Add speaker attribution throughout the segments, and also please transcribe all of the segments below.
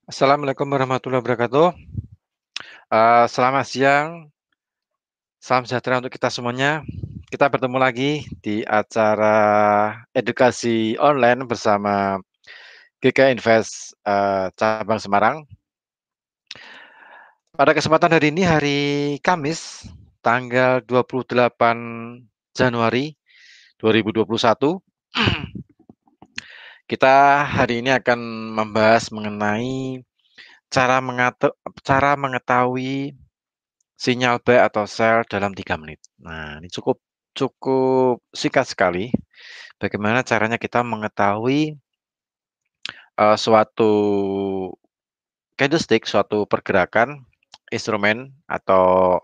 Speaker 1: Assalamualaikum warahmatullahi wabarakatuh. Selamat siang, salam sejahtera untuk kita semuanya. Kita bertemu lagi di acara edukasi online bersama GK Invest, cabang Semarang. Pada kesempatan hari ini, hari Kamis, tanggal 28 Januari 2021, kita hari ini akan membahas mengenai cara mengetahui sinyal buy atau sell dalam 3 menit. Nah, ini cukup cukup singkat sekali. Bagaimana caranya kita mengetahui suatu candlestick, suatu pergerakan instrumen atau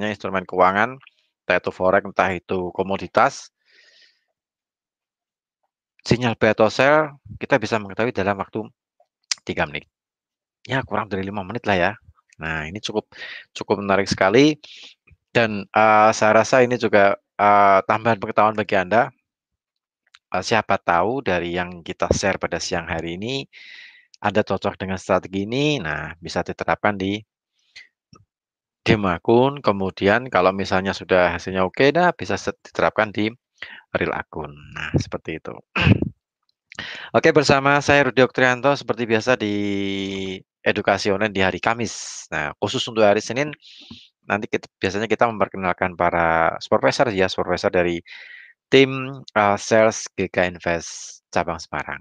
Speaker 1: instrumen keuangan, entah itu forex, entah itu komoditas, sinyal buy atau sell kita bisa mengetahui dalam waktu 3 menit. Ya, kurang dari 5 menit lah ya. Nah, ini cukup cukup menarik sekali dan saya rasa ini juga tambahan pengetahuan bagi Anda. Siapa tahu dari yang kita share pada siang hari ini, Anda cocok dengan strategi ini, nah bisa diterapkan di demo akun, kemudian kalau misalnya sudah hasilnya oke, nah bisa diterapkan di real akun. Nah, seperti itu. Oke, bersama saya Rudi Oktrianto seperti biasa di edukasi online di hari Kamis. Nah, khusus untuk hari Senin, nanti biasanya kita memperkenalkan para supervisor ya, supervisor dari tim sales GK Invest cabang Semarang.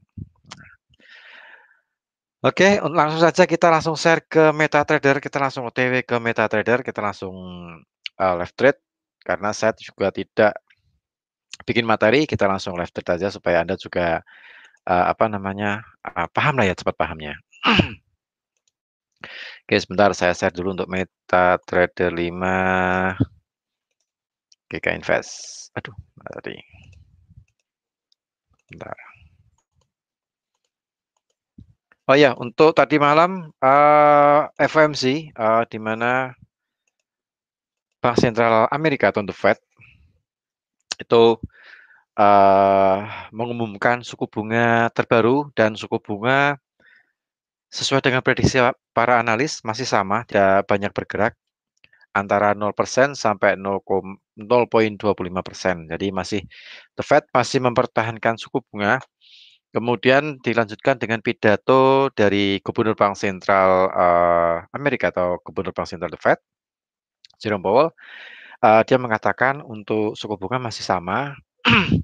Speaker 1: Oke, langsung saja kita langsung share ke MetaTrader, kita langsung OTW ke MetaTrader, kita langsung live trade karena saya juga tidak bikin materi, kita langsung live trade aja supaya Anda juga paham lah ya, cepat pahamnya. Oke, sebentar saya share dulu untuk MetaTrader 5 GK Invest. Aduh, tadi. Bentar. Oh ya, untuk tadi malam FOMC di mana Bank Sentral Amerika atau The Fed itu mengumumkan suku bunga terbaru dan suku bunga sesuai dengan prediksi para analis masih sama, tidak banyak bergerak antara 0% sampai 0,25%. Jadi masih The Fed masih mempertahankan suku bunga. Kemudian dilanjutkan dengan pidato dari Gubernur Bank Sentral Amerika atau Gubernur Bank Sentral The Fed, Jerome Powell. Dia mengatakan untuk suku bunga masih sama,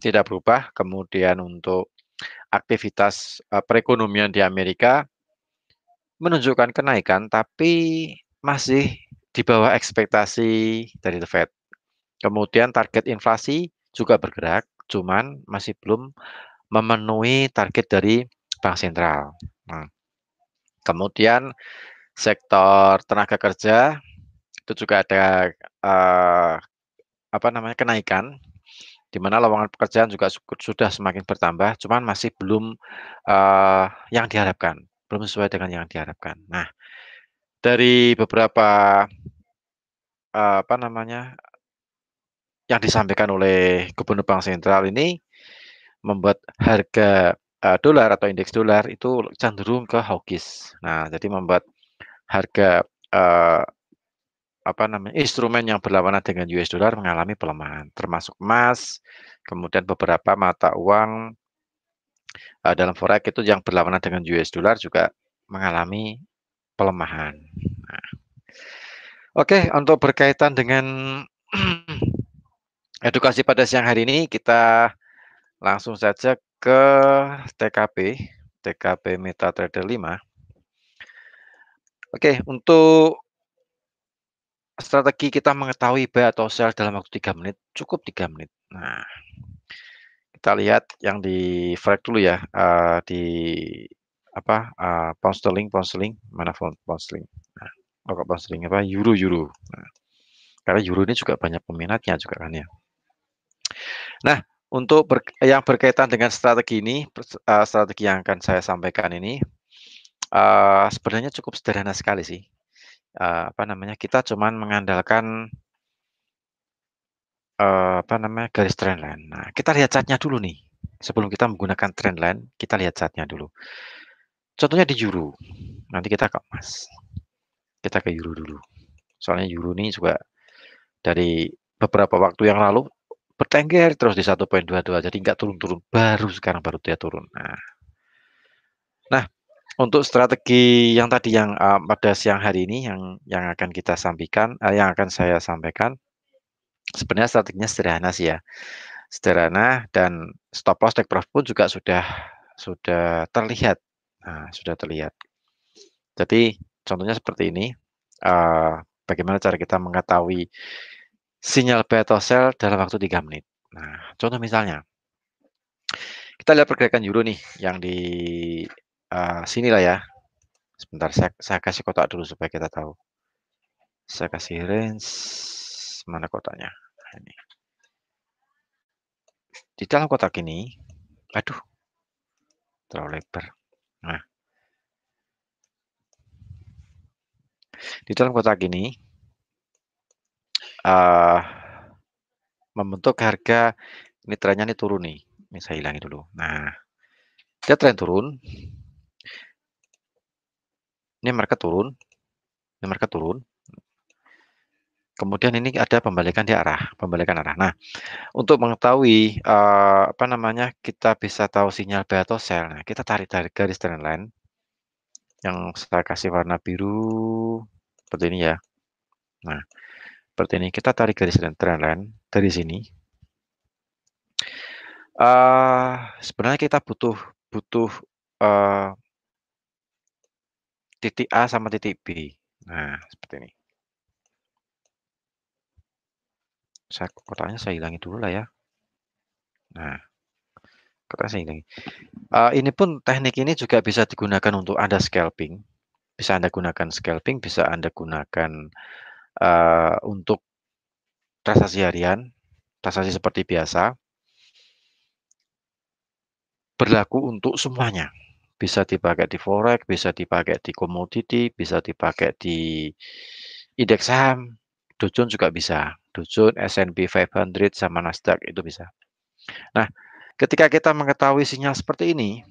Speaker 1: tidak berubah. Kemudian untuk aktivitas perekonomian di Amerika menunjukkan kenaikan, tapi masih di bawah ekspektasi dari The Fed. Kemudian target inflasi juga bergerak, cuman masih belum memenuhi target dari Bank Sentral. Nah, kemudian sektor tenaga kerja itu juga ada kenaikan, di mana lowongan pekerjaan juga sudah semakin bertambah, cuman masih belum yang diharapkan, belum sesuai dengan yang diharapkan. Nah, dari beberapa yang disampaikan oleh Gubernur Bank Sentral ini membuat harga dolar atau indeks dolar itu cenderung ke hawkish. Nah, jadi membuat harga instrumen yang berlawanan dengan US dollar mengalami pelemahan, termasuk emas, kemudian beberapa mata uang dalam forex itu yang berlawanan dengan US dollar juga mengalami pelemahan. Nah, oke, untuk berkaitan dengan edukasi pada siang hari ini, kita langsung saja ke TKP MetaTrader 5. Oke, untuk strategi kita mengetahui buy atau sell dalam waktu 3 menit, cukup 3 menit. Nah, kita lihat yang di forex dulu ya, di pound sterling, mana pound sterling? Nah, pound sterling euro. Nah, karena euro ini juga banyak peminatnya juga kan ya. Nah, untuk yang berkaitan dengan strategi ini, strategi yang akan saya sampaikan ini, sebenarnya cukup sederhana sekali sih. Kita cuman mengandalkan garis trendline. Nah, kita lihat chartnya dulu nih. Sebelum kita menggunakan trendline, kita lihat chartnya dulu. Contohnya di euro. nanti kita ke emas. Kita ke euro dulu. Soalnya euro ini juga dari beberapa waktu yang lalu bertengger terus di 1,22, jadi nggak turun-turun, sekarang baru dia turun. Nah, untuk strategi yang tadi yang pada siang hari ini yang akan kita sampaikan, yang akan saya sampaikan, sebenarnya strateginya sederhana sih ya, sederhana dan stop loss take profit pun juga sudah terlihat. Nah, sudah terlihat. Jadi contohnya seperti ini. eh, Bagaimana cara kita mengetahui sinyal buy atau sell dalam waktu 3 menit. Nah, contoh misalnya, kita lihat pergerakan euro nih yang di sini lah ya. Sebentar, saya kasih kotak dulu supaya kita tahu. Saya kasih range mana kotaknya. Nah, ini. Di dalam kotak ini, aduh, terlalu lebar. Nah, di dalam kotak ini uh, membentuk harga, ini trennya ini turun nih. Ini saya hilangi dulu. Nah, dia tren turun. Ini market turun. Ini market turun. Kemudian ini ada pembalikan di arah, pembalikan arah. Nah, untuk mengetahui apa namanya, kita bisa tahu sinyal buy atau sell. Nah, kita tarik dari garis trendline yang saya kasih warna biru seperti ini ya. Nah, seperti ini kita tarik garis trendline dari sini. Sebenarnya kita butuh butuh uh, titik A sama titik B. Nah, seperti ini. Kotaknya saya hilangi dulu lah ya. Nah, kotaknya saya hilangi. Ini pun teknik ini juga bisa digunakan untuk Anda scalping. Bisa Anda gunakan scalping, bisa Anda gunakan untuk transaksi harian, transaksi seperti biasa. Berlaku untuk semuanya. Bisa dipakai di forex, bisa dipakai di komoditi, bisa dipakai di indeks saham, Dow Jones juga bisa. Dow Jones, S&P 500 sama Nasdaq itu bisa. Nah, ketika kita mengetahui sinyal seperti ini,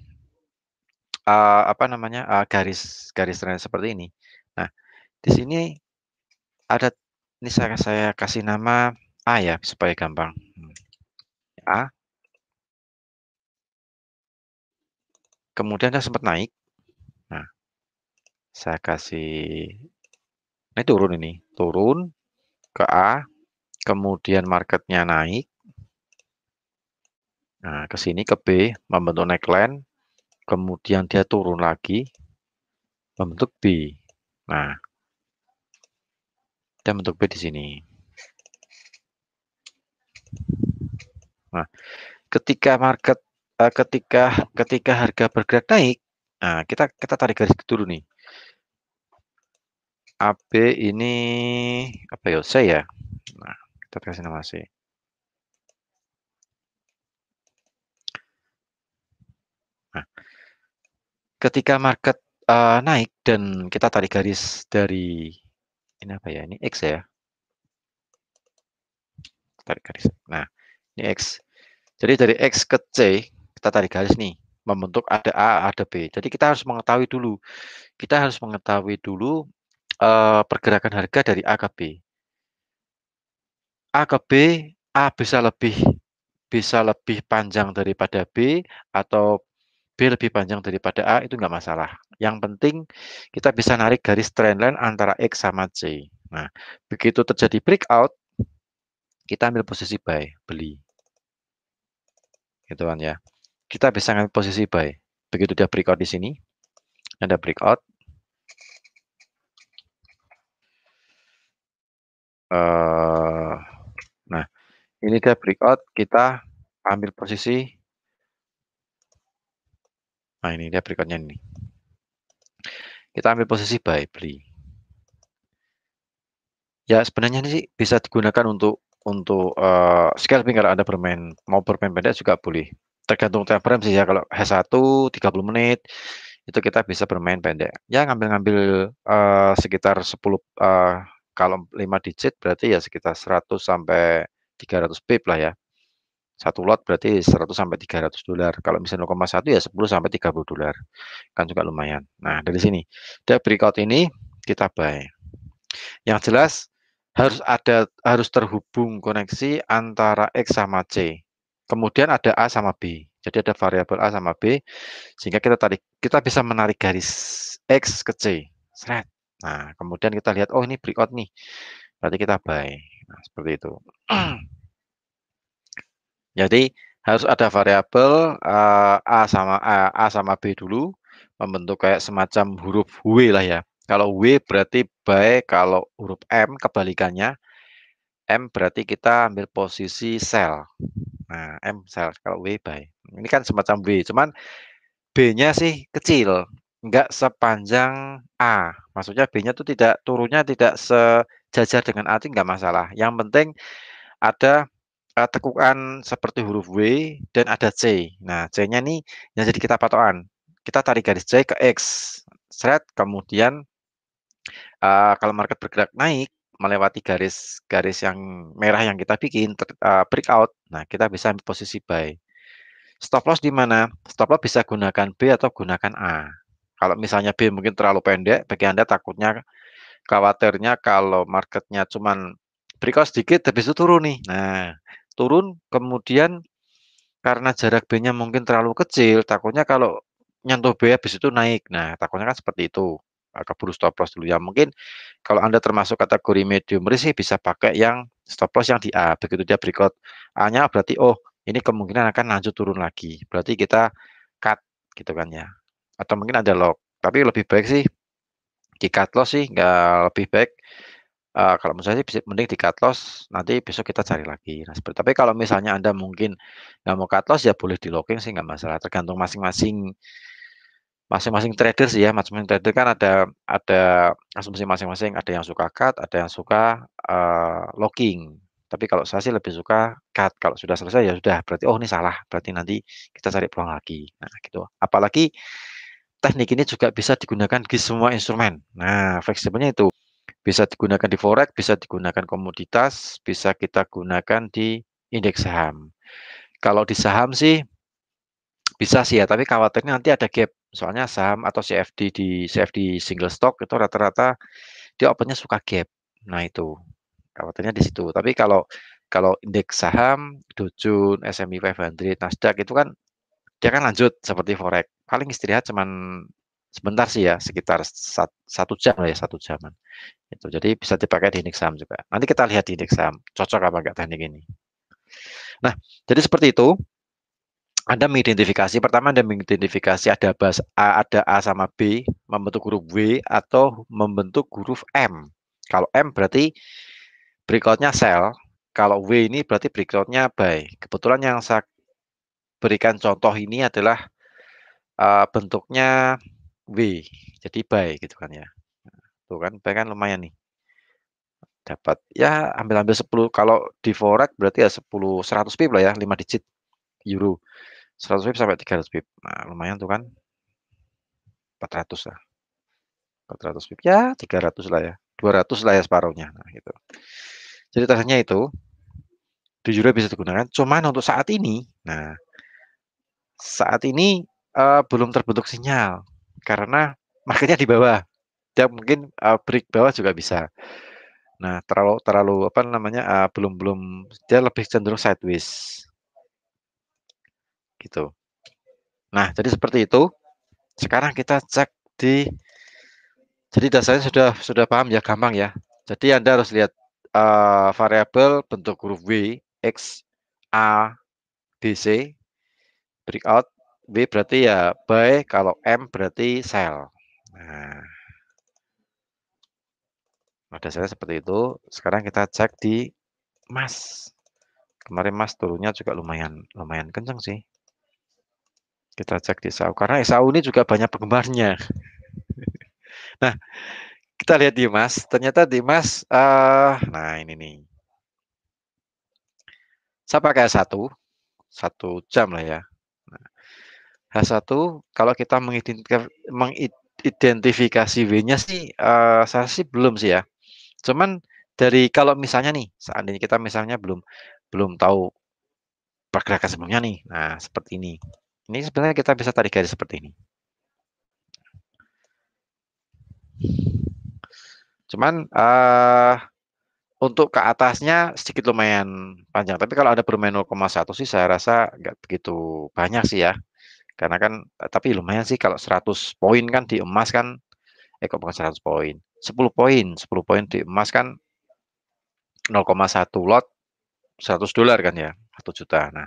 Speaker 1: apa namanya, garis tren seperti ini. Nah, di sini ada, ini saya kasih nama A ya supaya gampang. A, kemudian dia sempat naik. Nah, saya kasih, ini turun, turun ke A, kemudian marketnya naik. Nah, ke sini ke B, membentuk neckline, kemudian dia turun lagi, membentuk B. Nah, dia membentuk B di sini. Nah, ketika market, ketika harga bergerak naik, nah kita tarik garis dulu nih. AB ini apa ya? C ya. Nah, kita kasih nama C. Nah, ketika market naik dan kita tarik garis dari ini apa ya? Ini X ya. Tarik garis. Nah, ini X. Jadi dari X ke C kita tarik garis nih, membentuk ada A, ada B. Jadi kita harus mengetahui dulu. Kita harus mengetahui dulu pergerakan harga dari A ke B. A ke B, A bisa lebih panjang daripada B atau B lebih panjang daripada A, itu nggak masalah. Yang penting kita bisa narik garis trendline antara X sama C. Nah, begitu terjadi breakout, kita ambil posisi buy, beli. Gitu kan ya. Kita bisa ngambil posisi buy. Begitu dia breakout di sini, ada breakout. Nah, ini dia breakout, kita ambil posisi. Nah, ini dia breakoutnya ini. Kita ambil posisi buy, beli. Ya, sebenarnya ini sih bisa digunakan untuk scalping kalau Anda mau bermain pendek juga boleh. Tergantung time frame sih ya. Kalau H1 30 menit itu kita bisa bermain pendek. Ya, ngambil-ngambil sekitar 10 kalau 5 digit berarti ya sekitar 100 sampai 300 pip lah ya. 1 lot berarti 100 sampai $300. Kalau misalnya 0,1 ya 10 sampai $30. Kan juga lumayan. Nah, dari sini, dari breakout ini kita buy. Yang jelas harus terhubung koneksi antara X sama C. Kemudian ada A sama B. Jadi ada variabel A sama B sehingga kita bisa menarik garis X ke C. Seret. Nah, kemudian kita lihat oh ini breakout nih. Berarti kita buy. Nah, seperti itu. Jadi harus ada variabel A sama B dulu membentuk kayak semacam huruf W lah ya. Kalau W berarti buy, kalau huruf M kebalikannya M berarti kita ambil posisi sell. Nah, M sell, kalau W buy. Ini kan semacam W, cuman B-nya sih kecil, nggak sepanjang A. Maksudnya B-nya tuh turunnya tidak sejajar dengan A itu nggak masalah. Yang penting ada tekukan seperti huruf W dan ada C. Nah, C-nya nih yang jadi kita patokan. Kita tarik garis C ke X. Seret, kemudian kalau market bergerak naik melewati garis yang merah yang kita bikin breakout, nah kita bisa ambil posisi buy. Stop loss di mana? Stop loss bisa gunakan B atau gunakan A. Kalau misalnya B mungkin terlalu pendek, bagi Anda takutnya khawatirnya kalau marketnya cuman breakout sedikit habis itu turun nih. Nah, turun kemudian karena jarak B-nya mungkin terlalu kecil, takutnya kalau nyentuh B habis itu naik. Nah, takutnya kan seperti itu. Keburu stop loss dulu ya. Mungkin kalau Anda termasuk kategori medium risk sih bisa pakai yang stop loss yang di A. Begitu dia breakout A-nya berarti oh ini kemungkinan akan lanjut turun lagi. Berarti kita cut gitu kan ya. Atau mungkin ada lock. Tapi lebih baik sih di cut loss sih nggak lebih baik. Kalau menurut saya sih mending di cut loss, nanti besok kita cari lagi. Nah, tapi kalau misalnya Anda mungkin nggak mau cut loss ya boleh di locking sih nggak masalah. Tergantung masing-masing trader sih ya, masing-masing trader kan ada asumsi masing-masing, ada yang suka cut, ada yang suka locking. Tapi kalau saya sih lebih suka cut. Kalau sudah selesai ya sudah, berarti oh ini salah, berarti nanti kita cari peluang lagi. Nah, gitu. Apalagi teknik ini juga bisa digunakan di semua instrumen. Nah, fleksibelnya itu bisa digunakan di forex, bisa digunakan komoditas, bisa kita gunakan di indeks saham. Kalau di saham sih bisa sih ya, tapi khawatirnya nanti ada gap. Soalnya saham atau CFD single stock itu rata-rata dia opennya suka gap. Nah itu khawatirnya di situ. Tapi kalau kalau indeks saham, Dow Jones, S&P 500, Nasdaq itu kan dia kan lanjut seperti forex. Paling istirahat cuman sebentar sih ya, sekitar 1 jam lah ya, 1 jaman. Itu jadi bisa dipakai di indeks saham juga. Nanti kita lihat di indeks saham cocok apa enggak teknik ini. Nah, jadi seperti itu. Anda mengidentifikasi, pertama Anda mengidentifikasi ada A sama B membentuk huruf W atau membentuk huruf M. Kalau M berarti breakout-nya sell, kalau W ini berarti breakout-nya buy. Kebetulan yang saya berikan contoh ini adalah bentuknya W, jadi buy gitu kan ya. Tuh kan, buy kan lumayan nih. Dapat ya ambil-ambil 10, kalau di forex berarti ya 100 pip lah ya, 5 digit euro. 100 pip sampai 300 pip. Nah, lumayan tuh kan. 400 lah. 400 pip ya 300 lah ya. 200 lah ya separuhnya. Nah, gitu. Jadi targetnya itu di euro bisa digunakan. Cuman untuk saat ini, nah saat ini belum terbentuk sinyal karena marketnya di bawah. Dia mungkin break bawah juga bisa. Nah, terlalu terlalu apa namanya belum belum dia lebih cenderung sideways gitu. Nah, jadi seperti itu. Sekarang kita cek di jadi dasarnya sudah paham ya, gampang ya. Jadi Anda harus lihat variabel bentuk huruf W, X, A, B, C, breakout, W berarti ya buy, kalau M berarti sell. Nah, dasarnya seperti itu. Sekarang kita cek di emas. Kemarin emas turunnya juga lumayan lumayan kenceng sih. Kita cek di SAU karena SAU ini juga banyak penggemarnya. Nah, kita lihat di emas. Ternyata di emas, nah ini nih. Saya pakai satu jam lah ya. Nah, H1 kalau kita mengidentifikasi W-nya sih, saya sih belum sih ya. Cuman dari kalau misalnya nih, seandainya kita misalnya belum belum tahu pergerakan sebelumnya nih. Nah, seperti ini. Ini sebenarnya kita bisa tarik garis seperti ini. Cuman untuk ke atasnya sedikit lumayan panjang. Tapi kalau ada bermain 0,1 sih saya rasa nggak begitu banyak sih ya. Karena kan tapi lumayan sih kalau 100 poin kan di emas kan kok bukan 100 poin. 10 poin, 10 poin di emas kan 0,1 lot $100 kan ya, 1 juta. Nah,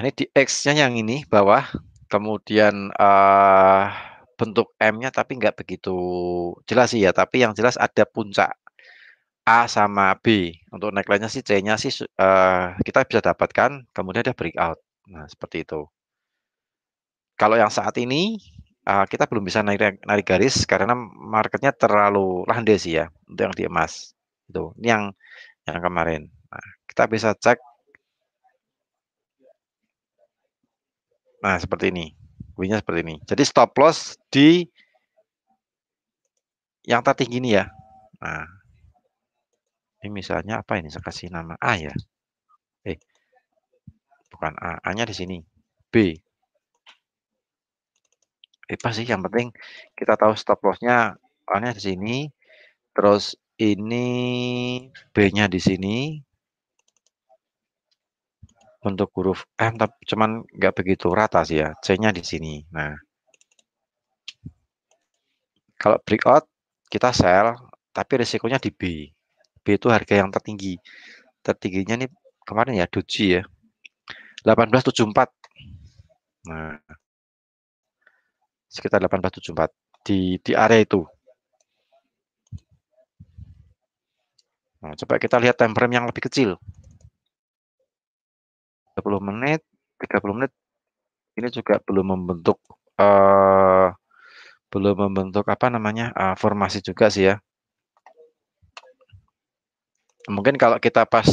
Speaker 1: ini di X-nya yang ini bawah, kemudian bentuk M-nya tapi nggak begitu jelas sih ya, tapi yang jelas ada puncak A sama B. Untuk neckline-nya sih C-nya sih kita bisa dapatkan, kemudian ada breakout. Nah, seperti itu. Kalau yang saat ini kita belum bisa narik narik garis karena marketnya terlalu landai sih ya untuk yang di emas. Itu. Ini yang kemarin. Nah, kita bisa cek. Nah, seperti ini. W-nya seperti ini. Jadi stop loss di yang tertinggi ini ya. Nah, ini misalnya apa ini? Saya kasih nama A ya. Eh, bukan A. A-nya di sini. B. Apa sih? Yang penting kita tahu stop loss-nya A-nya di sini. Terus ini B-nya di sini. Untuk huruf M, tapi cuman nggak begitu rata sih ya. C-nya di sini. Nah, kalau breakout kita sell, tapi risikonya di B. B itu harga yang tertinggi. Tertingginya nih kemarin ya Doji ya. 1874. Nah, sekitar 1874 di area itu. Nah, coba kita lihat time frame yang lebih kecil. 30 menit, 30 menit ini juga eh, belum membentuk apa namanya? Formasi juga sih ya. Mungkin kalau kita pas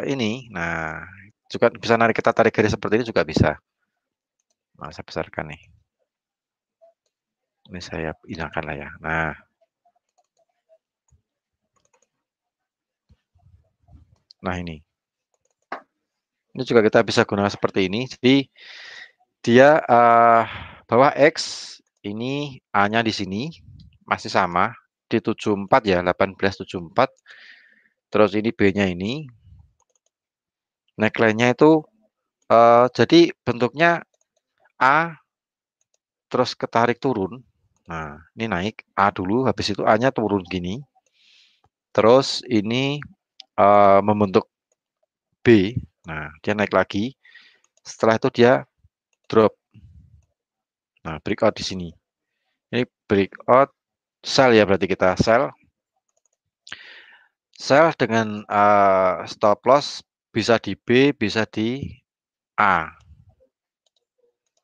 Speaker 1: ini, nah juga bisa kita tarik garis seperti ini juga bisa. Nah, saya besarkan nih. Ini saya hilangkan lah ya. Nah ini. Ini juga kita bisa gunakan seperti ini. Jadi dia bawah X ini A-nya di sini masih sama di 74 ya, 1874. Terus ini B-nya ini. Neckline-nya itu jadi bentuknya A terus ketarik turun. Nah, ini naik A dulu, habis itu A-nya turun gini. Terus ini membentuk B. Nah, dia naik lagi. Setelah itu dia drop. Nah, breakout di sini. Ini breakout sell ya, berarti kita sell. Sell dengan stop loss bisa di B, bisa di A.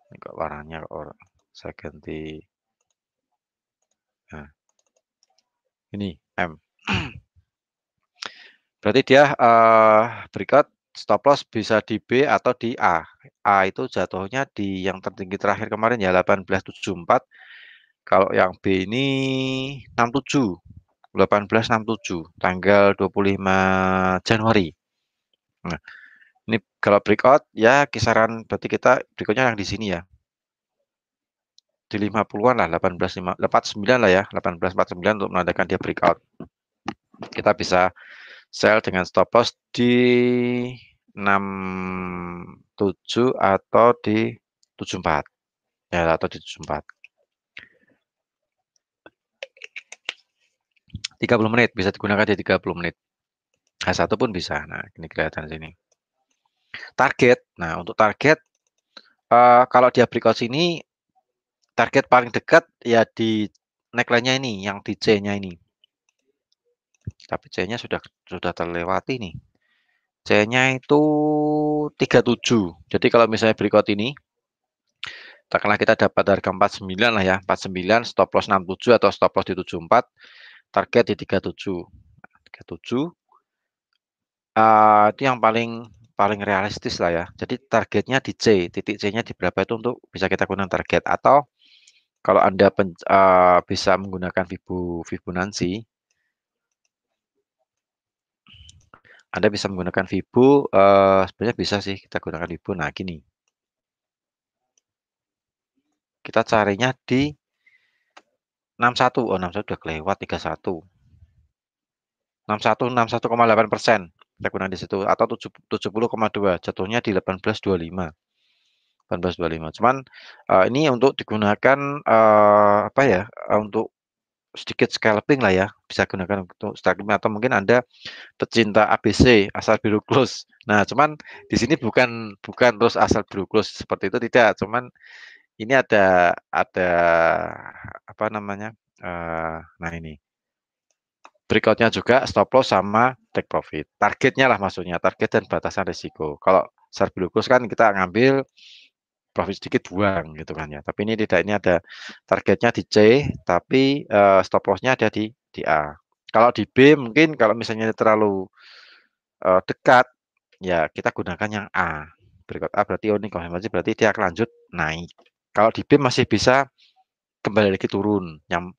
Speaker 1: Ini kok warnanya orang saya ganti. Nah, ini M. Berarti dia breakout stop loss bisa di B atau di A. A itu jatuhnya di yang tertinggi terakhir kemarin ya 1874. Kalau yang B ini 67. 1867 tanggal 25 Januari. Nah, ini kalau breakout ya kisaran berarti kita berikutnya yang di sini ya. Di 50-an lah, 1849 lah ya, 1849 untuk menandakan dia breakout. Kita bisa sell dengan stop loss di 67 atau di 74. Ya, atau di 74. 30 menit bisa digunakan di 30 menit. H1 pun bisa. Nah, ini kelihatan sini. Target. Nah, untuk target kalau dia breakout sini target paling dekat ya di neckline-nya ini, yang di C-nya ini. Tapi C-nya sudah terlewati nih. C-nya itu 37. Jadi kalau misalnya breakout ini, katakanlah kita dapat harga 49 lah ya, 49 stop loss 67 atau stop loss di 74, target di 37. 37 itu yang paling paling realistis lah ya. Jadi targetnya di C, titik C-nya di berapa itu untuk bisa kita gunakan target. Atau kalau Anda bisa menggunakan Fibonacci, Anda bisa menggunakan Vibo, sebenarnya bisa sih kita gunakan Vibo. Nah, gini, kita carinya di 61. Oh, 61 udah kelewat 31. 61,8%. Kita gunakan di situ atau 70,2. Jatuhnya di 18,25. 18,25. Cuman ini untuk digunakan apa ya? Untuk sedikit scalping lah ya. Bisa gunakan untuk scalping atau mungkin Anda pecinta ABC asal biru close. Nah, cuman di sini bukan bukan terus asal biru close seperti itu tidak. Cuman ini ada apa namanya? Nah ini breakoutnya juga stop loss sama take profit. Targetnya lah maksudnya, target dan batasan risiko. Kalau asal biru close kan kita ngambil profit sedikit buang gitu kan ya. Tapi ini tidak, ini ada targetnya di C, tapi stop lossnya ada di A. Kalau di B mungkin kalau misalnya terlalu dekat, ya kita gunakan yang A. Berikut A berarti oh ini konfirmasi berarti dia akan lanjut naik. Kalau di B masih bisa kembali lagi turun. Yang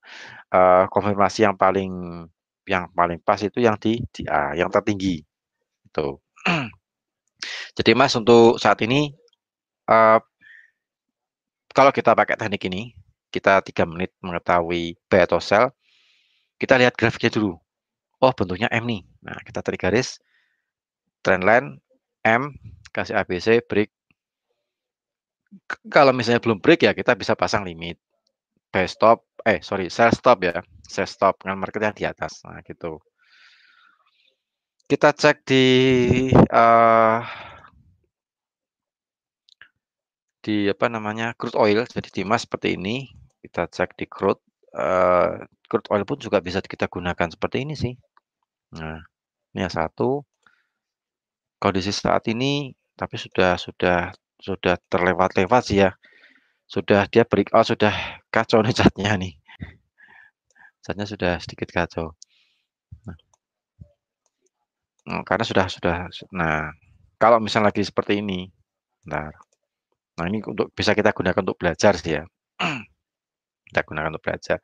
Speaker 1: konfirmasi yang paling pas itu yang di A, yang tertinggi. Itu. Jadi Mas untuk saat ini uh, kalau kita pakai teknik ini, kita 3 menit mengetahui buy atau sell, kita lihat grafiknya dulu. Oh bentuknya M nih. Nah kita tarik garis, trendline, M, kasih ABC, break. Kalau misalnya belum break ya kita bisa pasang limit. Buy stop, sorry, sell stop ya. Sell stop dengan market yang di atas. Nah gitu. Kita cek di apa namanya crude oil. Jadi di Mas seperti ini. Kita cek di crude. Crude oil pun juga bisa kita gunakan seperti ini sih. Nah, ini yang satu. Kondisi saat ini tapi sudah terlewat-lewat sih ya. Sudah dia breakout, sudah kacau nih catnya nih. Catnya sudah sedikit kacau. Karena sudah nah, kalau misalnya lagi seperti ini. Nah, ini untuk bisa kita gunakan untuk belajar sih ya. Kita gunakan untuk belajar.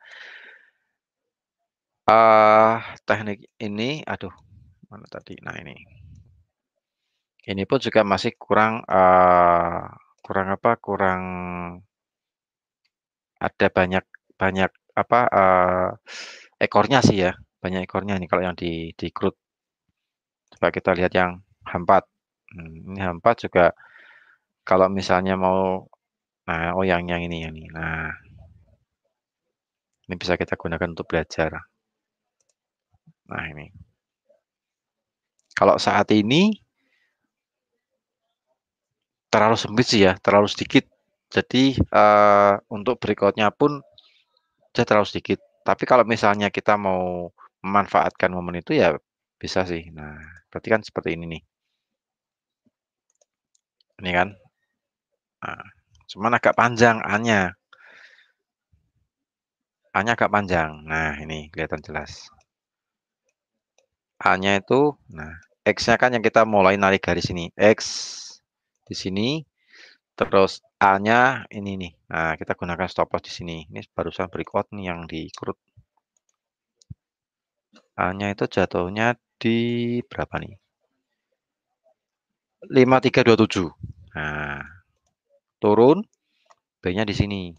Speaker 1: Teknik ini aduh, mana tadi? Nah, ini. Ini pun juga masih kurang kurang apa, kurang ada banyak banyak apa, ekornya sih ya, banyak ekornya nih kalau yang di crude. Coba kita lihat yang H4. Ini H4 juga kalau misalnya mau nah, oh yang ini. Nah, ini bisa kita gunakan untuk belajar. Nah, ini. Kalau saat ini terlalu sempit sih ya, terlalu sedikit. Jadi untuk breakout-nya pun dia terlalu sedikit. Tapi kalau misalnya kita mau memanfaatkan momen itu ya bisa sih. Nah, berarti kan seperti ini nih. Ini kan. Nah, cuman agak panjang A-nya. A-nya agak panjang. Nah, ini kelihatan jelas. A-nya itu, nah, X-nya kan yang kita mulai narik garis ini. X di sini, terus A-nya ini nih. Nah, kita gunakan stop loss di sini. Ini barusan breakout nih yang di crude. A-nya itu jatuhnya di berapa nih? 5327. Nah, turun B-nya di sini.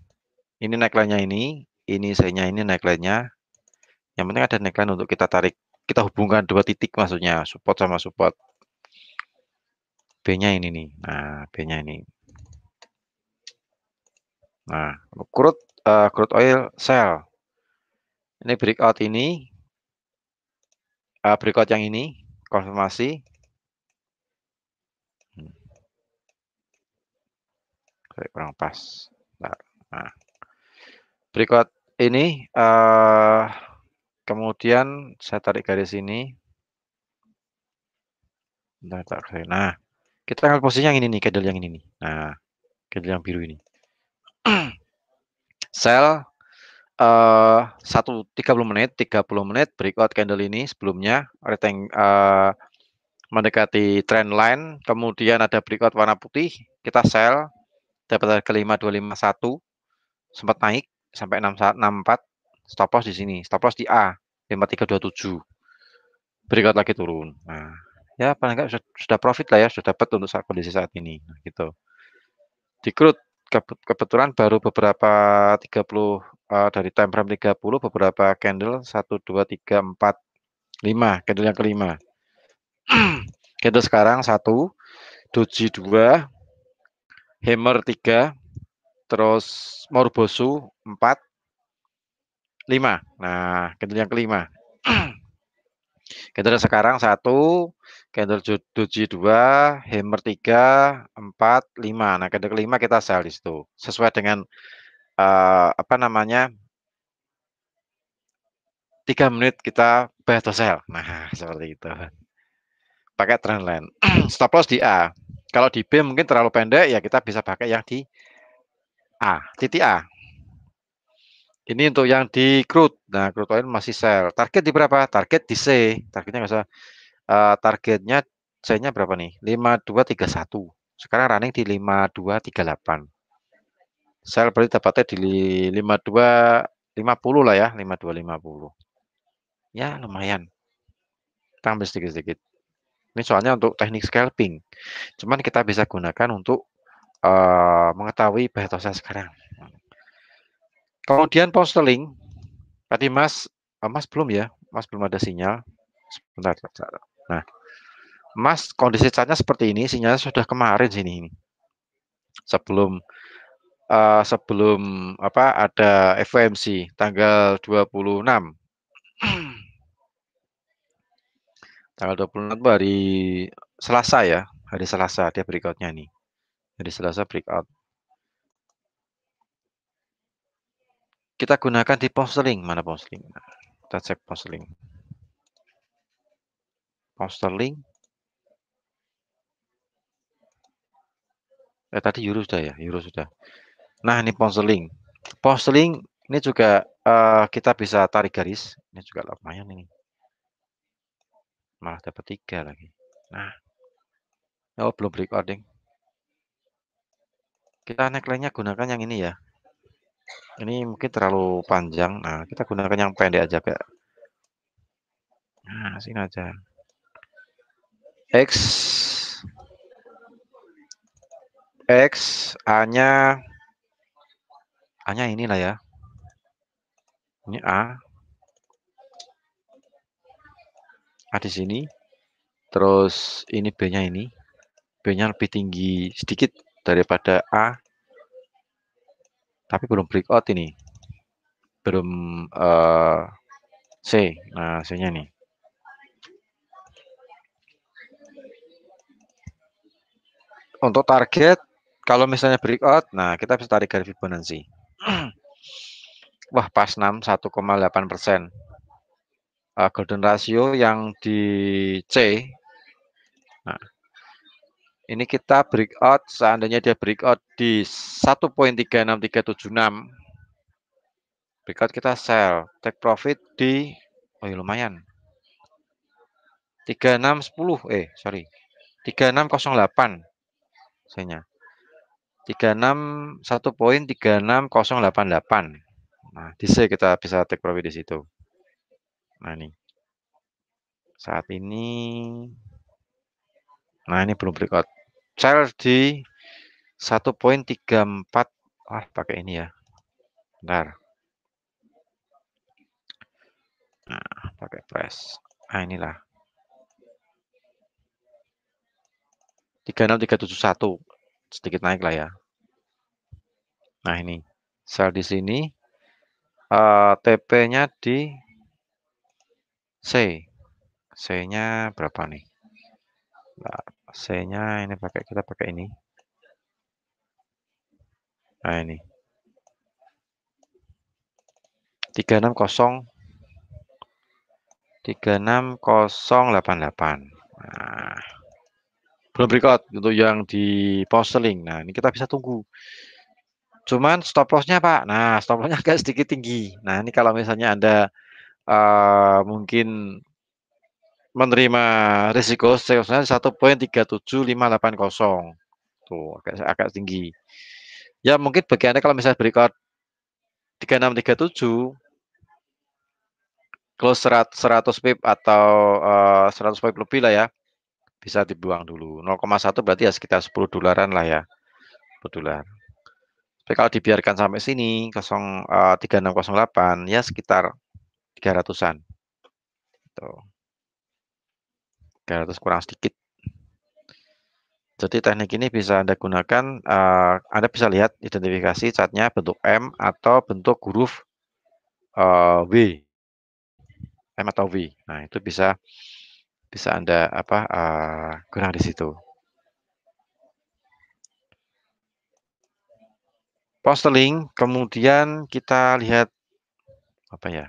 Speaker 1: Ini neckline-nya ini C-nya ini neckline-nya. Yang penting ada neckline untuk kita tarik, kita hubungkan dua titik maksudnya, support sama support. B-nya ini nih. Nah, B-nya ini. Nah, crude oil sell. Ini breakout ini, breakout yang ini konfirmasi. Kurang pas. Nah, breakout ini kemudian saya tarik garis ini. Nah, kita ambil posisinya yang ini nih, candle yang ini nih. Nah, candle yang biru ini. Sell 30 menit breakout candle ini sebelumnya mendekati trend line, kemudian ada breakout warna putih, kita sell dapat harga 5251, sempat naik sampai 64, stop loss di sini, stop loss di A 5327, breakout lagi turun. Nah, ya paling enggak sudah profit lah ya, sudah dapat untuk kondisi saat ini, gitu. Di crude kebetulan baru beberapa 30 dari time frame 30 beberapa candle 1, 2, 3, 4, 5 candle yang kelima. Candle sekarang 1, doji 2, hammer 3, terus morbosu 4, 5. Nah, candle yang kelima. Candle sekarang 1, candle doji 2, hammer 3, 4, 5. Nah, candle kelima kita sell di situ. Sesuai dengan apa namanya? 3 menit kita buy atau sell. Nah, seperti itu. Pakai trendline. Stop loss di A. Kalau di B mungkin terlalu pendek ya kita bisa pakai yang di A, titik A. Ini untuk yang di crude. Nah, crude oil masih sell. Target di berapa? Target di C. Targetnya nggak usah. Targetnya C-nya berapa nih? 5231. Sekarang running di 5238. Sell berarti dapatnya di 5250 lah ya, 5250. Ya, lumayan. Kita ambil sedikit-sedikit. Ini soalnya untuk teknik scalping. Cuman kita bisa gunakan untuk mengetahui buy atau sell sekarang. Kemudian pound tadi Mas belum ya, Mas belum ada sinyal. Sebentar. Nah, Mas kondisi chartnya seperti ini, sinyalnya sudah kemarin sini. Sebelum sebelum apa ada FOMC tanggal 26. Tanggal 26 itu hari Selasa ya, hari Selasa dia breakout-nya nih. Hari Selasa breakout. Kita gunakan di pound mana pound sterling? Nah, kita cek pound sterling. Pound sterling. Tadi euro sudah ya, euro sudah. Nah, ini pound sterling. Pound sterling ini juga kita bisa tarik garis. Ini juga lumayan ini. Malah dapat 3 lagi. Nah, oh belum breakout ding. Kita neckline-nya gunakan yang ini ya. Ini mungkin terlalu panjang. Nah, kita gunakan yang pendek aja kayak. Nah, sini aja. X A-nya inilah ya. Ini A di sini. Terus ini B-nya ini. B-nya lebih tinggi sedikit daripada A. Tapi belum breakout ini. Belum C. Nah, C-nya nih. Untuk target kalau misalnya breakout, nah kita bisa tarik garis Fibonacci. Wah, pas 61,8%. Golden ratio yang di C. Nah, ini kita breakout, seandainya dia breakout di 1.36376. Breakout kita sell, take profit di oh ya lumayan. 3610 sorry. 3608 saya-nya. 1.36088. Nah, di C kita bisa take profit di situ. Nah, ini. Saat ini nah ini belum breakout. Sell di 1.34. Wah, pakai ini ya. Bentar. Nah, pakai press. Nah, inilah. 36371. Sedikit naik lah ya. Nah, ini. Sell di sini. TP-nya di C. C-nya berapa nih? Nah, C-nya ini kita pakai ini. Nah, ini. 36088. Nah, belum breakout untuk yang di pound. Nah, ini kita bisa tunggu. Cuman stop loss-nya Pak. Nah, stop loss-nya agak sedikit tinggi. Nah, ini kalau misalnya Anda mungkin menerima risiko sales-nya 1.37580. Tuh, agak tinggi. Ya, mungkin bagi Anda kalau misalnya breakout 3637 close 100 pip atau 100 pip lebih lah ya. bisa dibuang dulu. 0,1 berarti ya sekitar $10 lah ya, $10. Tapi kalau dibiarkan sampai sini 3608 ya sekitar 300-an. Tuh, 300 kurang sedikit. Jadi teknik ini bisa Anda gunakan, Anda bisa lihat identifikasi catnya bentuk M atau bentuk huruf W, M atau W. Nah, itu bisa bisa Anda gunakan di situ. Posteling, kemudian kita lihat apa ya?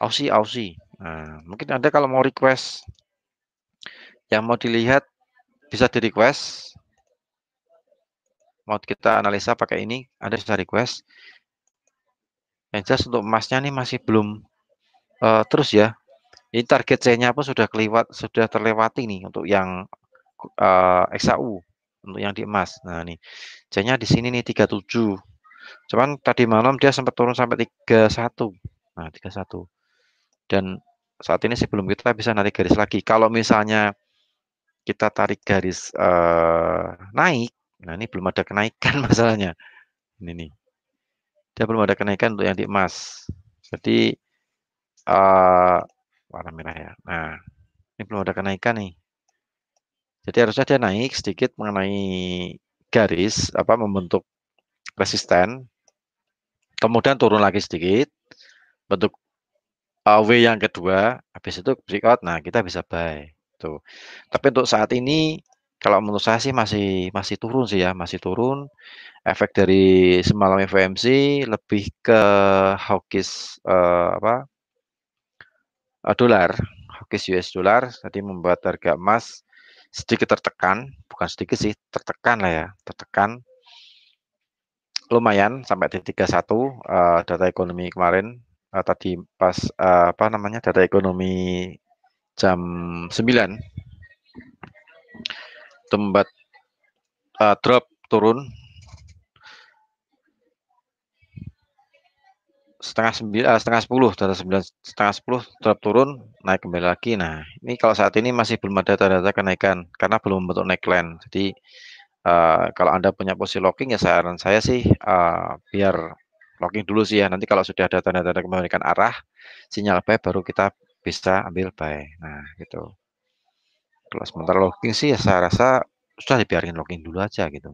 Speaker 1: Aussie. Nah, mungkin Anda kalau mau request yang mau dilihat bisa di-request. Mau kita analisa pakai ini, Anda bisa request. Yang jelas untuk emasnya nih masih belum terus ya. Ini target C-nya pun sudah terlewati nih untuk yang XAU untuk yang di emas. Nah, nih C-nya di sini nih 37. Cuman tadi malam dia sempat turun sampai 31. Nah, 31. Dan saat ini sih belum kita bisa narik garis lagi. Kalau misalnya kita tarik garis naik, nah ini belum ada kenaikan masalahnya. Ini nih. Dia belum ada kenaikan untuk yang di emas. Jadi warna merah ya. Nah, ini belum ada kenaikan nih. Jadi harusnya dia naik sedikit mengenai garis membentuk resisten, kemudian turun lagi sedikit, bentuk W yang kedua, habis itu breakout. Nah, kita bisa buy. Tuh. Tapi untuk saat ini kalau menurut saya sih masih masih turun sih ya, masih turun. Efek dari semalam FOMC lebih ke hawkish dolar, hawkish US dollar, tadi membuat harga emas sedikit tertekan, bukan sedikit sih, tertekan lah ya, tertekan lumayan sampai di 31 data ekonomi kemarin tadi pas data ekonomi jam 9 itu membuat drop turun setengah 10 data 9 setengah 10 drop turun naik kembali lagi. Nah, ini kalau saat ini masih belum ada tanda-tanda kenaikan karena belum membentuk neckline. Jadi kalau Anda punya posisi locking ya saran saya sih biar locking dulu sih ya. Nanti kalau sudah ada tanda-tanda kebalikan arah, sinyal buy baru kita bisa ambil buy. Nah, gitu. Kalau sementara locking sih ya saya rasa sudah dibiarin locking dulu aja gitu.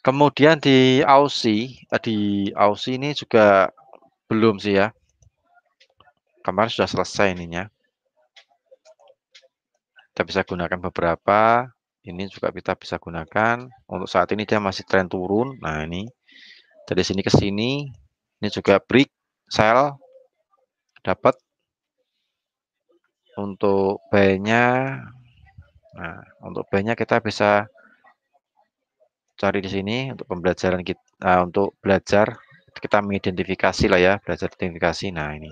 Speaker 1: Kemudian di Aussie ini juga belum sih ya. Kemarin sudah selesai ininya. Kita bisa gunakan beberapa. Ini juga kita bisa gunakan. Untuk saat ini dia masih tren turun. Nah, ini dari sini ke sini. Ini juga break, sell, dapat. Untuk buy-nya, nah untuk buy-nya kita bisa cari di sini untuk pembelajaran kita, untuk belajar kita mengidentifikasi lah ya, belajar identifikasi. Nah, ini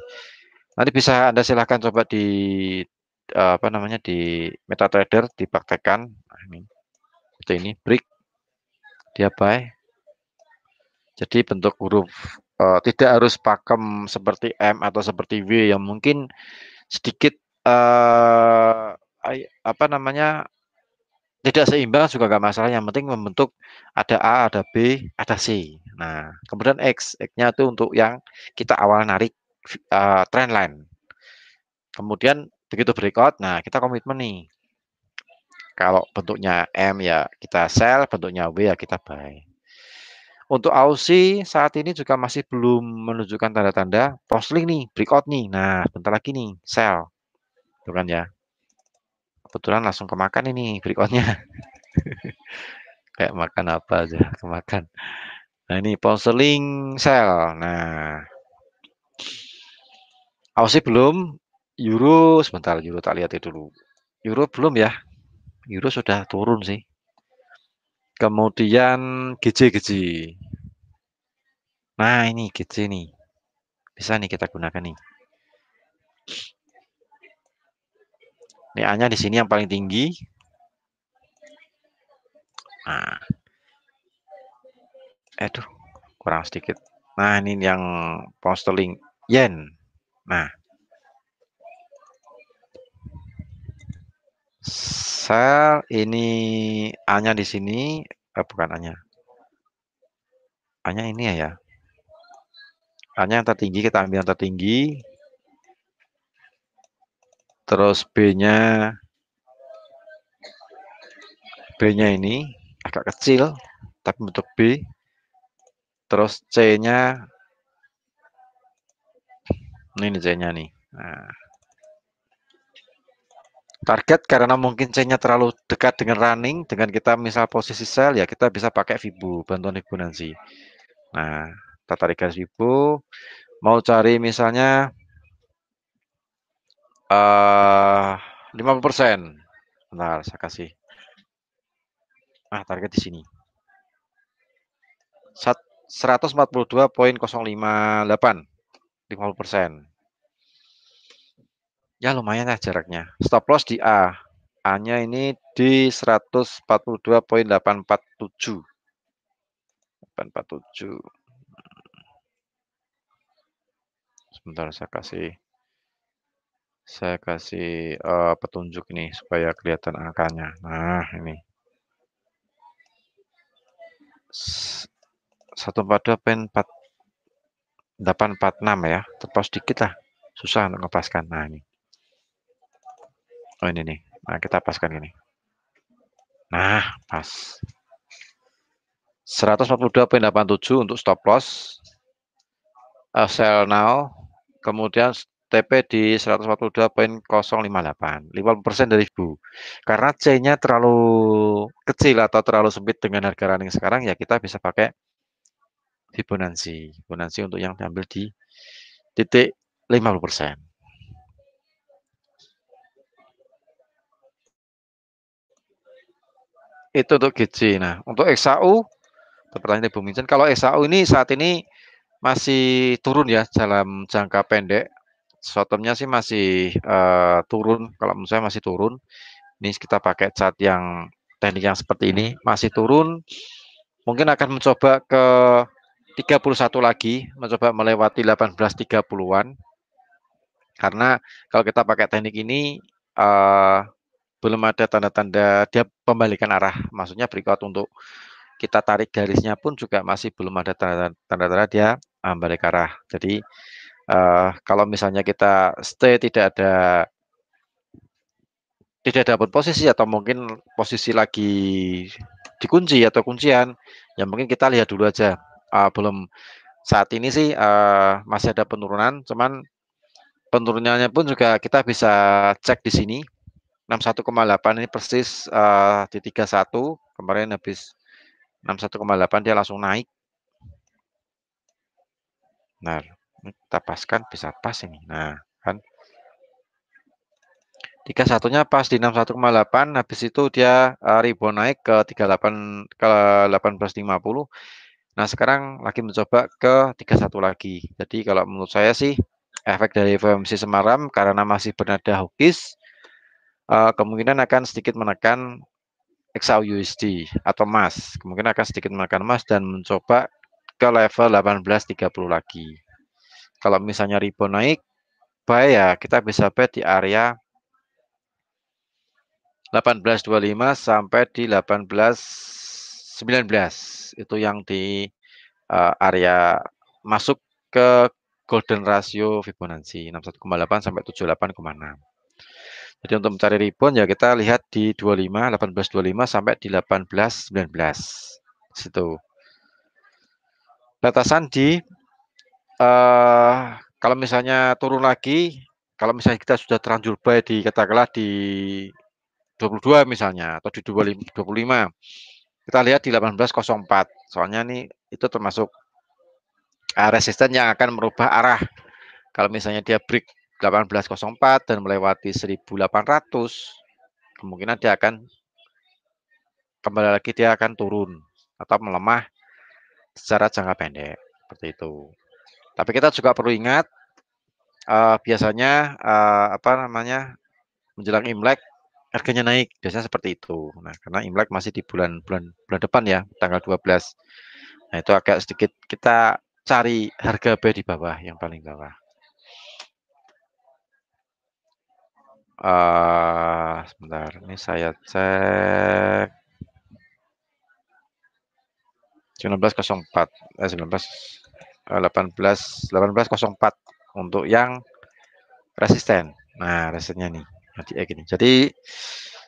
Speaker 1: nanti bisa Anda silahkan coba di di MetaTrader dipraktekkan. Nah, ini seperti ini break dia buy. Jadi bentuk huruf tidak harus pakem seperti M atau seperti W yang mungkin sedikit tidak seimbang juga nggak masalah. Yang penting membentuk ada A, ada B, ada C. Nah, kemudian X-nya itu untuk yang kita awal narik trend line. Kemudian begitu breakout, nah kita komitmen nih. Kalau bentuknya M ya kita sell, bentuknya W ya kita buy. Untuk Aussie saat ini juga masih belum menunjukkan tanda-tanda post-link nih, breakout nih. Nah, bentar lagi nih, sell. Tuh kan ya. Kebetulan langsung kemakan ini breakout-nya. Kayak makan apa aja, kemakan. Nah, ini post-link sell. Nah, Aussie belum, Euro sebentar, Euro tak lihat itu dulu. Euro belum ya. Euro sudah turun sih. Kemudian GJ. Nah, ini GJ nih. Bisa nih kita gunakan nih. Ini A-nya di sini yang paling tinggi. Nah, kurang sedikit. Nah, ini yang pound sterling yen. Nah, Sell ini A-nya di sini, bukan A-nya. A-nya ini ya. A-nya yang tertinggi, kita ambil yang tertinggi. Terus B-nya ini agak kecil, tapi bentuk B. Terus C-nya, ini C-nya nih. Nah, target karena mungkin C-nya terlalu dekat dengan running, dengan kita misal posisi sell, ya kita bisa pakai Fibo, bantuan Fibonacci. Nah, kita tarik garis Fibo, mau cari misalnya 50%. Bentar, saya kasih. Nah, target di sini. 142,058, 50%. Ya lumayan lah jaraknya. Stop loss di A. A-nya ini di 142,847. 847. Sebentar saya kasih petunjuk ini supaya kelihatan angkanya. Nah, ini. 142,846 ya. Terpaus dikit lah. Susah untuk ngepaskan. Nah, ini. Oh, ini nih. Nah, kita paskan ini. Nah, pas. 142,87 untuk stop loss. Sell now. Kemudian TP di 142,058, 50% dari Ibu. Karena C-nya terlalu kecil atau terlalu sempit dengan harga running sekarang, ya kita bisa pakai Fibonacci. Fibonacci untuk yang diambil di titik 50%. Itu untuk GC. Nah, untuk XAU, pertanyaan Ibu Mincen, kalau XAU ini saat ini masih turun ya dalam jangka pendek. Short-termnya sih masih turun, kalau menurut saya masih turun. Ini kita pakai chart yang teknik yang seperti ini, masih turun. Mungkin akan mencoba ke 31 lagi, mencoba melewati 1830-an. Karena kalau kita pakai teknik ini belum ada tanda-tanda dia pembalikan arah. Maksudnya breakout untuk kita tarik garisnya pun juga masih belum ada tanda-tanda dia balik arah. Jadi kalau misalnya kita stay tidak dapat posisi atau mungkin posisi lagi dikunci atau kuncian, ya mungkin kita lihat dulu aja. Belum saat ini sih masih ada penurunan, cuman penurunannya pun juga kita bisa cek di sini. 61,8 ini persis di 31 kemarin habis 61,8 dia langsung naik. Nah, ini kita paskan bisa pas ini. Nah, kan 31-nya pas di 61,8, habis itu dia rebound naik ke 38 ke 1850. Nah, sekarang lagi mencoba ke 31 lagi. Jadi kalau menurut saya sih efek dari FOMC semalam karena masih bernada hawkish, kemungkinan akan sedikit menekan XAUUSD atau emas. Kemungkinan akan sedikit menekan emas dan mencoba ke level 1830 lagi. Kalau misalnya rebound naik, buy ya kita bisa bet di area 1825 sampai di 1819. Itu yang di area masuk ke golden ratio Fibonacci 61,8 sampai 78,6. Jadi untuk mencari rebound ya kita lihat di 25, 1825 sampai di 1819. Situ. Batasan di kalau misalnya turun lagi, kalau misalnya kita sudah terlanjur buy di katakanlah di 22 misalnya atau di 25, kita lihat di 1804. Soalnya nih itu termasuk resisten yang akan merubah arah. Kalau misalnya dia break 1804 dan melewati 1800, kemungkinan dia akan kembali lagi dia akan turun atau melemah secara jangka pendek seperti itu. Tapi kita juga perlu ingat biasanya apa namanya menjelang Imlek harganya naik, biasanya seperti itu. Nah, karena Imlek masih di bulan depan ya, tanggal 12. Nah, itu agak sedikit kita cari harga B di bawah, yang paling bawah. Sebentar, ini saya cek 19.04, 19, 18.04 untuk yang resisten. Nah, resistennya nih, gini. Jadi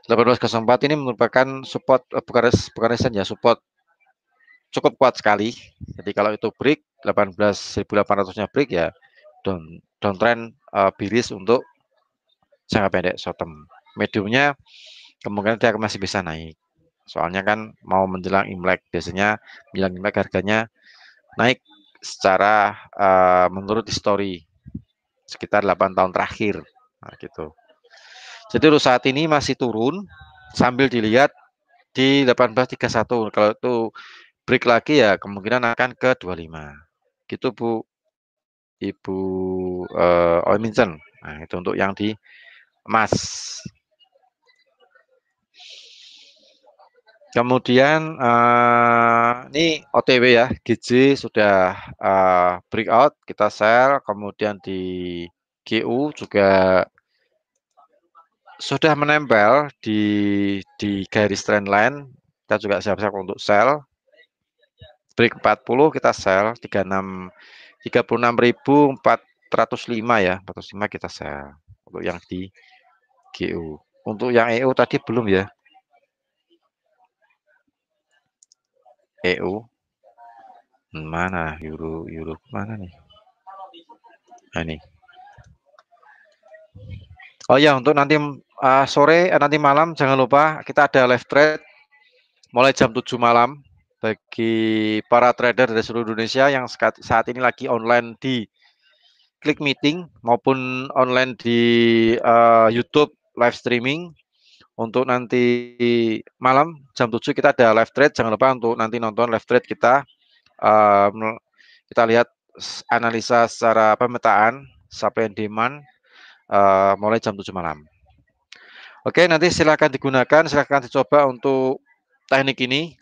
Speaker 1: 18.04 ini merupakan support, bukan resisten ya, support cukup kuat sekali. Jadi kalau itu break 18.800-nya break ya downtrend biris untuk jangka pendek short term. Mediumnya kemungkinan dia masih bisa naik. Soalnya kan mau menjelang Imlek, biasanya menjelang Imlek harganya naik secara menurut histori sekitar 8 tahun terakhir. Nah, gitu. Jadi untuk saat ini masih turun sambil dilihat di 18.31. Kalau itu break lagi ya kemungkinan akan ke 25. Gitu Bu, Ibu Oiminsen. Nah, itu untuk yang di emas. Kemudian ini OTW ya, GJ sudah breakout, kita sell. Kemudian di GU juga sudah menempel di garis trendline. Kita juga siap-siap untuk sell. Break 40 kita sell 36.405 ya, 405 kita sell untuk yang di GU. Untuk yang EU tadi belum ya. EU mana euro mana nih? Nah, ini. Oh ya, untuk nanti sore nanti malam jangan lupa kita ada live trade mulai jam 7 malam bagi para trader dari seluruh Indonesia yang saat ini lagi online di Klik Meeting maupun online di YouTube live streaming. Untuk nanti malam jam 7 kita ada live trade, jangan lupa untuk nanti nonton live trade kita. Kita lihat analisa secara pemetaan supply and demand mulai jam 7 malam. Oke, nanti silakan digunakan, silakan dicoba untuk teknik ini.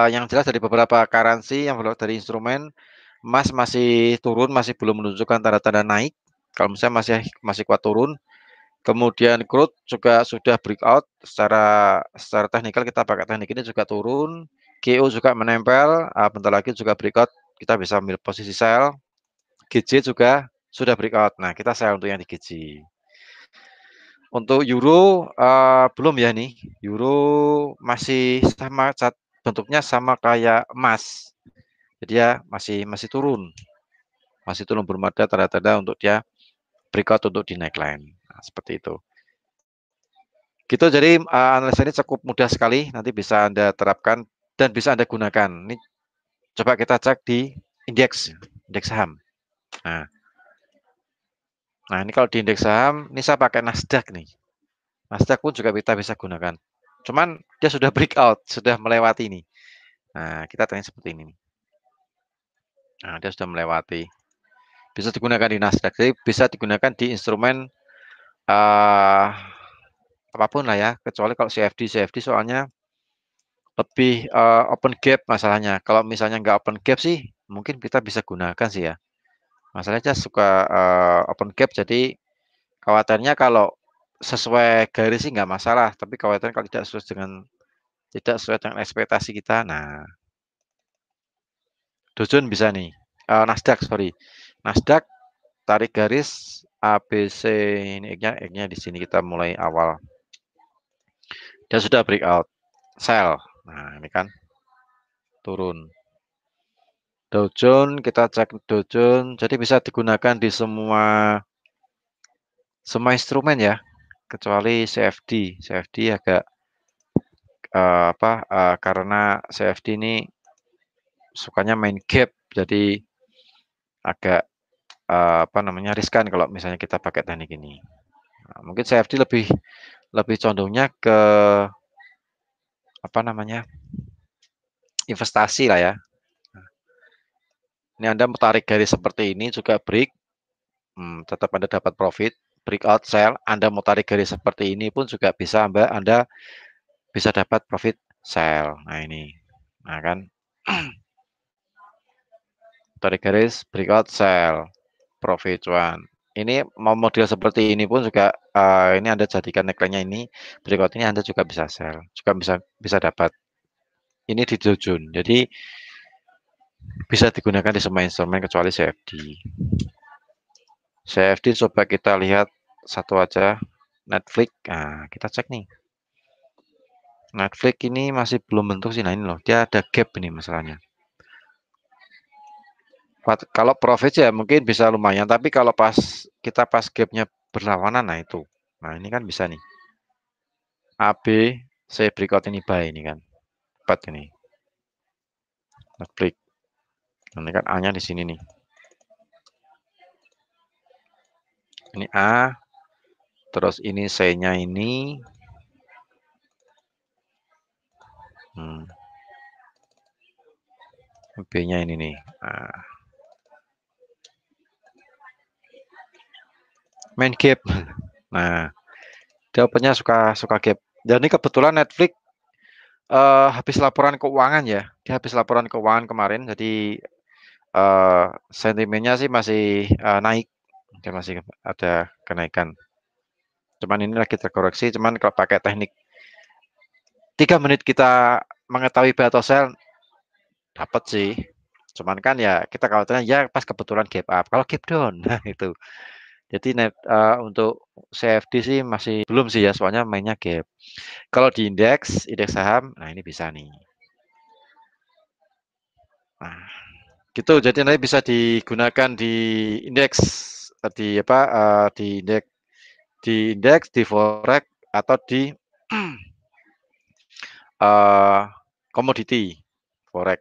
Speaker 1: Yang jelas dari beberapa currency, yang dari instrumen, emas masih turun, masih belum menunjukkan tanda-tanda naik. Kalau misalnya masih kuat turun. Kemudian crude juga sudah breakout secara teknikal, kita pakai teknik ini juga turun. GO juga menempel, bentar lagi juga breakout, kita bisa ambil posisi sell. GJ juga sudah breakout. Nah, kita sell untuk yang di GJ. Untuk euro belum ya nih. Euro masih sama bentuknya sama kayak emas. Jadi ya masih turun. Masih turun, belum ada tanda-tanda untuk dia breakout untuk di neckline. Nah, seperti itu. Gitu, jadi analisa ini cukup mudah sekali, nanti bisa Anda terapkan dan bisa Anda gunakan. Ini coba kita cek di indeks saham. Nah, ini kalau di indeks saham, ini saya pakai Nasdaq nih. Nasdaq pun juga kita bisa gunakan. Cuman dia sudah breakout, sudah melewati ini. Nah, kita tanya seperti ini. Nah, dia sudah melewati. Bisa digunakan di Nasdaq, jadi bisa digunakan di instrumen apapun lah ya, kecuali kalau CFD soalnya lebih open gap masalahnya. Kalau misalnya nggak open gap sih, mungkin kita bisa gunakan sih ya. Masalahnya suka open gap, jadi khawatirnya kalau sesuai garis sih nggak masalah, tapi khawatirnya kalau tidak sesuai dengan ekspektasi kita. Nah, Dow Jones bisa nih, Nasdaq sorry, Nasdaq tarik garis ABC, ini X-nya di sini kita mulai awal. Dia sudah breakout, sell. Nah, ini kan turun. Dow Jones, kita cek Dow Jones, jadi bisa digunakan di semua instrumen ya, kecuali CFD. CFD agak karena CFD ini sukanya main gap, jadi agak riskan kalau misalnya kita pakai teknik ini. Nah, mungkin CFD lebih condongnya ke investasi lah ya. Ini Anda mau tarik garis seperti ini juga break, tetap Anda dapat profit, breakout sell. Anda mau tarik garis seperti ini pun juga bisa Anda bisa dapat profit sell. Nah, ini. Nah, kan. Tarik garis, breakout sell, profit cuan. Ini mau model seperti ini pun juga, ini Anda jadikan neckline-nya ini, breakout ini Anda juga bisa sell, juga bisa bisa dapat. Ini di Dow Jones, jadi bisa digunakan di semua instrumen kecuali CFD. CFD coba kita lihat satu aja, Netflix. Nah, kita cek nih. Netflix ini masih belum bentuk sih. Nah, ini loh, dia ada gap ini masalahnya. Kalau profit ya mungkin bisa lumayan, tapi kalau pas gapnya berlawanan, nah itu. Nah, ini kan bisa nih. AB, saya breakout ini buy ini kan. Tepat ini. Netflix. Ini kan A-nya di sini nih. Ini A, terus ini C-nya ini. B-nya ini nih. Nah, main gap. Nah, dia opennya suka suka gap. Dan ini kebetulan Netflix habis laporan keuangan ya. Dia habis laporan keuangan kemarin, jadi sentimennya sih masih naik. Dia masih ada kenaikan. Cuman ini lagi terkoreksi. Cuman kalau pakai teknik 3 menit kita mengetahui buy atau sell, dapat sih. Cuman kan ya kita khawatirnya ya pas kebetulan gap up. Kalau gap down, nah itu. Jadi untuk CFD sih masih belum sih ya, soalnya mainnya gap. Kalau di indeks saham, nah ini bisa nih. Nah, gitu. Jadi nanti bisa digunakan di indeks, di apa, di indeks, di forex atau di komoditi forex.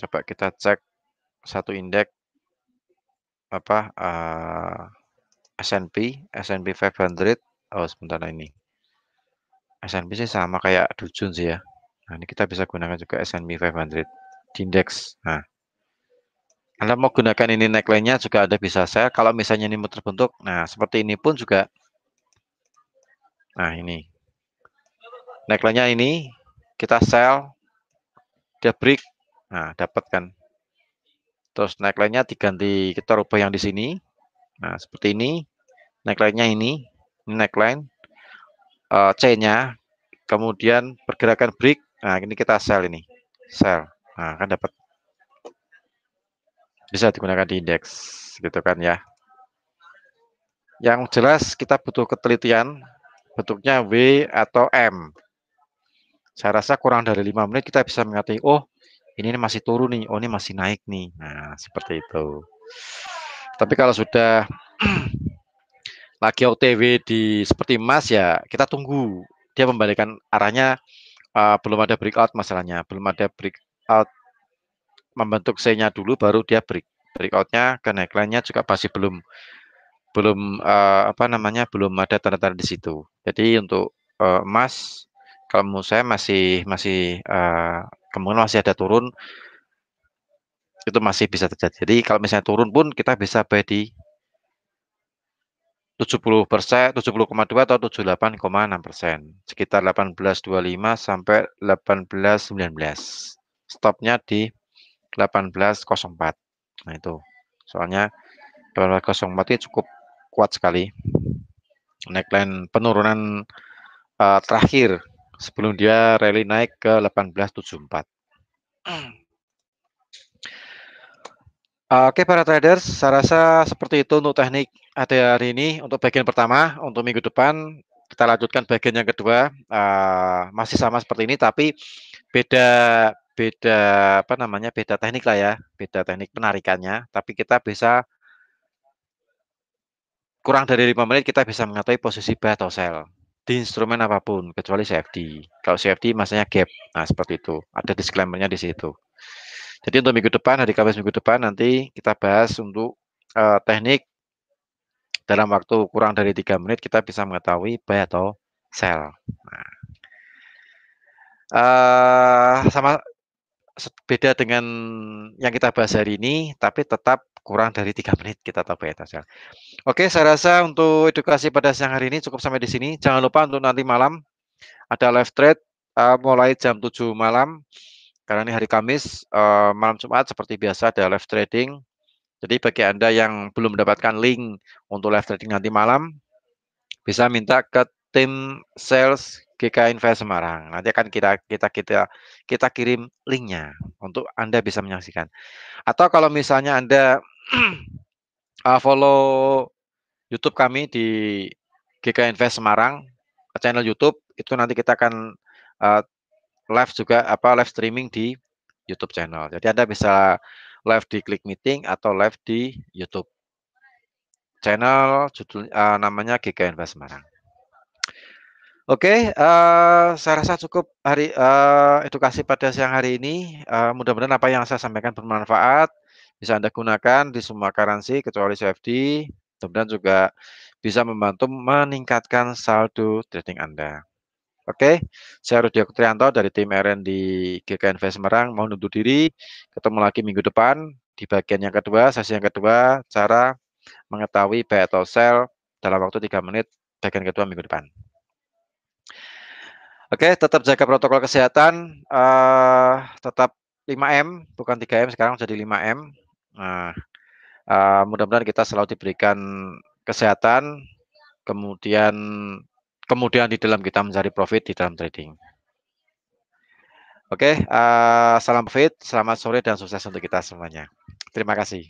Speaker 1: Coba kita cek satu indeks apa S&P 500. Oh, sebentar ini. S&P sih sama kayak Dow sih ya. Nah, ini kita bisa gunakan juga S&P 500 di indeks. Nah, Anda mau gunakan ini neckline-nya juga Anda bisa sell. Kalau misalnya ini mau terbentuk, nah seperti ini pun juga. Nah, ini neckline-nya ini kita sell, dia break. Nah, dapat kan. Terus neckline-nya diganti, kita rubah yang di sini. Nah, seperti ini. Neckline-nya ini neckline C-nya, kemudian pergerakan break. Nah, ini kita sell ini. Sell. Nah, kan dapat. Bisa digunakan di indeks gitu kan ya. Yang jelas kita butuh ketelitian, bentuknya W atau M. Saya rasa kurang dari 5 menit kita bisa mengatakan, oh ini masih turun nih, oh ini masih naik nih. Nah, seperti itu. Tapi kalau sudah lagi OTW di seperti emas ya, kita tunggu. Dia membalikan arahnya, belum ada breakout masalahnya, belum ada breakout membentuk C-nya dulu baru dia breakoutnya ke neckline-nya juga masih belum belum apa namanya, belum ada tanda-tanda di situ. Jadi untuk emas kalau menurut saya masih masih kemungkinan masih ada turun, itu masih bisa terjadi. Jadi kalau misalnya turun pun kita bisa buy di 70%, 70,2 atau 78,6%, sekitar 18,25 sampai 18,19. Stopnya di 18,04. Nah itu, soalnya 18,04 itu cukup kuat sekali. Neckline penurunan terakhir sebelum dia rally naik ke 18,74. Oke para traders, saya rasa seperti itu untuk teknik ada hari ini. Untuk bagian pertama, untuk minggu depan kita lanjutkan bagian yang kedua. Masih sama seperti ini, tapi beda beda apa namanya, beda teknik lah ya, beda teknik penarikannya. Tapi kita bisa kurang dari 5 menit kita bisa mengetahui posisi buy atau sell di instrumen apapun kecuali CFD. Kalau CFD masanya gap. Nah, seperti itu. Ada disclaimer-nya di situ. Jadi untuk minggu depan, hari Kamis minggu depan nanti kita bahas untuk teknik dalam waktu kurang dari 3 menit kita bisa mengetahui buy atau sell. Nah, sama beda dengan yang kita bahas hari ini, tapi tetap kurang dari 3 menit kita tahu buy atau sell. Oke, saya rasa untuk edukasi pada siang hari ini cukup sampai di sini. Jangan lupa untuk nanti malam ada live trade mulai jam 7 malam. Karena ini hari Kamis, malam Jumat seperti biasa ada live trading. Jadi bagi Anda yang belum mendapatkan link untuk live trading nanti malam, bisa minta ke tim sales GK Invest Semarang. Nanti akan kita kirim linknya untuk Anda bisa menyaksikan. Atau kalau misalnya Anda follow YouTube kami di GK Invest Semarang, channel YouTube itu nanti kita akan uh, live juga live streaming di YouTube channel. Jadi Anda bisa live di Klik Meeting atau live di YouTube channel namanya GK Invest Semarang. Oke, saya rasa cukup edukasi pada siang hari ini. Mudah-mudahan apa yang saya sampaikan bermanfaat, bisa Anda gunakan di semua currency kecuali CFD. Mudah-mudahan juga bisa membantu meningkatkan saldo trading Anda. Oke, saya Rudi Trianto dari tim RN di GK Invest Semarang. Mohon undur diri. Ketemu lagi minggu depan di bagian yang kedua, sesi yang kedua, cara mengetahui buy atau sell dalam waktu 3 menit bagian kedua minggu depan. Oke, tetap jaga protokol kesehatan, tetap 5M, bukan 3M, sekarang jadi 5M. Nah, mudah-mudahan kita selalu diberikan kesehatan, kemudian di dalam kita mencari profit di dalam trading. Oke, salam profit, selamat sore dan sukses untuk kita semuanya. Terima kasih.